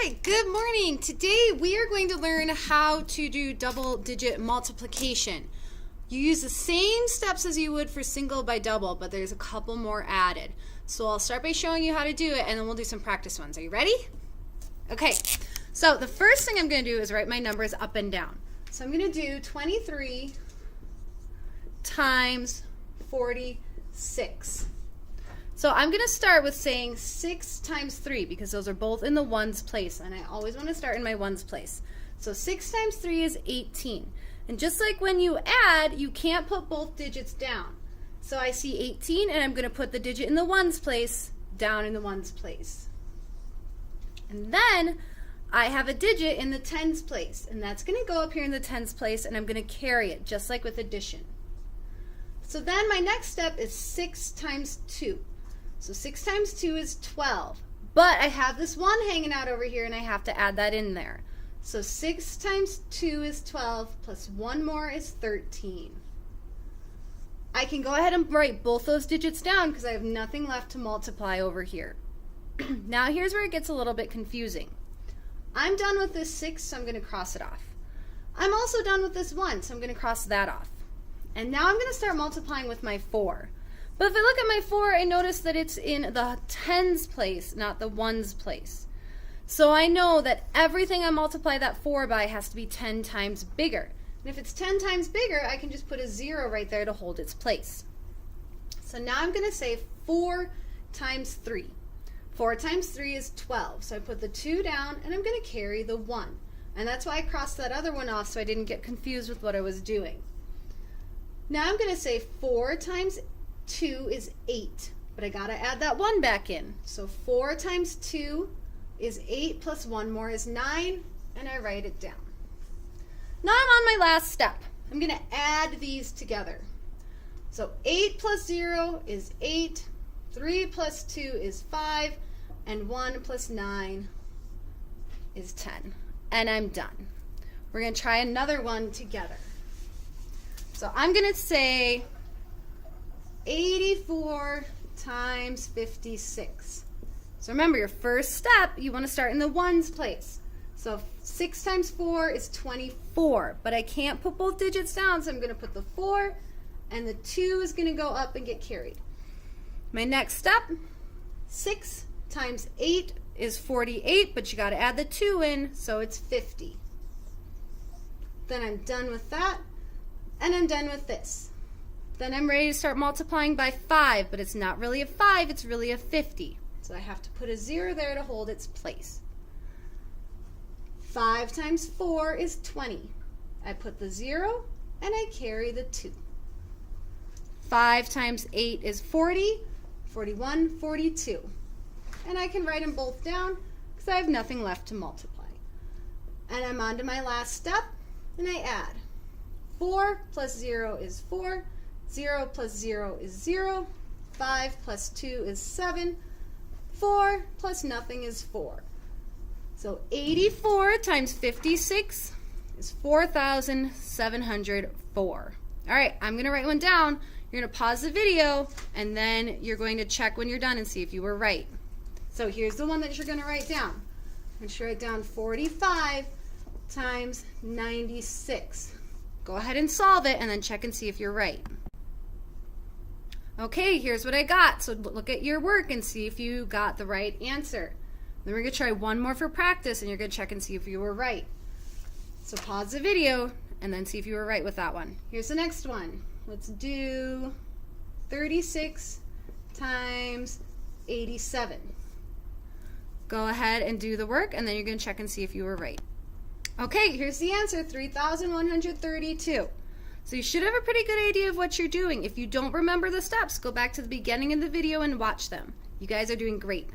right, good morning. Today we are going to learn how to do double-digit multiplication. You use the same steps as you would for single by double, but there's a couple more added. So I'll start by showing you how to do it, and then we'll do some practice ones. Are you ready? Okay, so the first thing I'm going to do is write my numbers up and down. So I'm going to do 23 times 46. So I'm going to start with saying 6 times 3 because those are both in the ones place, and I always want to start in my ones place. So 6 times 3 is 18. And just like when you add, you can't put both digits down. So I see 18 and I'm going to put the digit in the ones place down in the ones place. And then I have a digit in the tens place, and that's going to go up here in the tens place, and I'm going to carry it just like with addition. So then my next step is 6 times 2. So 6 times 2 is 12, but I have this 1 hanging out over here and I have to add that in there. So 6 times 2 is 12 plus 1 more is 13. I can go ahead and write both those digits down because I have nothing left to multiply over here. Now here's where it gets a little bit confusing. I'm done with this 6, so I'm going to cross it off. I'm also done with this 1, so I'm going to cross that off. And now I'm going to start multiplying with my 4. But if I look at my 4, I notice that it's in the tens place, not the ones place. So I know that everything I multiply that 4 by has to be 10 times bigger. And if it's 10 times bigger, I can just put a 0 right there to hold its place. So now I'm going to say 4 times 3. 4 times 3 is 12. So I put the 2 down, and I'm going to carry the 1. And that's why I crossed that other one off so I didn't get confused with what I was doing. Now I'm going to say 4 times 2 is 8, but I got to add that 1 back in. So 4 times 2 is 8 plus 1 more is 9, and I write it down. Now I'm on my last step. I'm going to add these together. So 8 plus 0 is 8, 3 plus 2 is 5, and 1 plus 9 is 10. And I'm done. We're going to try another one together. So I'm going to say 84 times 56. So remember, your first step, you want to start in the ones place. So 6 times 4 is 24, but I can't put both digits down, so I'm going to put the 4, and the 2 is going to go up and get carried. My next step, 6 times 8 is 48, but you got to add the 2 in, so it's 50. Then I'm done with that, and I'm done with this. Then I'm ready to start multiplying by 5, but it's not really a 5, it's really a 50. So I have to put a 0 there to hold its place. 5 times 4 is 20. I put the 0, and I carry the 2. 5 times 8 is 40, 41, 42. And I can write them both down because I have nothing left to multiply. And I'm on to my last step, and I add. 4 plus 0 is 4. 0 plus 0 is 0. 5 plus 2 is 7. 4 plus nothing is 4. So 84 times 56 is 4,704. All right, I'm going to write one down. You're going to pause the video, and then you're going to check when you're done and see if you were right. So here's the one that you're going to write down. I'm going to write down 45 times 96. Go ahead and solve it, and then check and see if you're right. Okay, here's what I got. So look at your work and see if you got the right answer. Then we're going to try one more for practice, and you're going to check and see if you were right. So pause the video and then see if you were right with that one. Here's the next one. Let's do 36 times 87. Go ahead and do the work, and then you're going to check and see if you were right. Okay, here's the answer, 3,132. So you should have a pretty good idea of what you're doing. If you don't remember the steps, go back to the beginning of the video and watch them. You guys are doing great.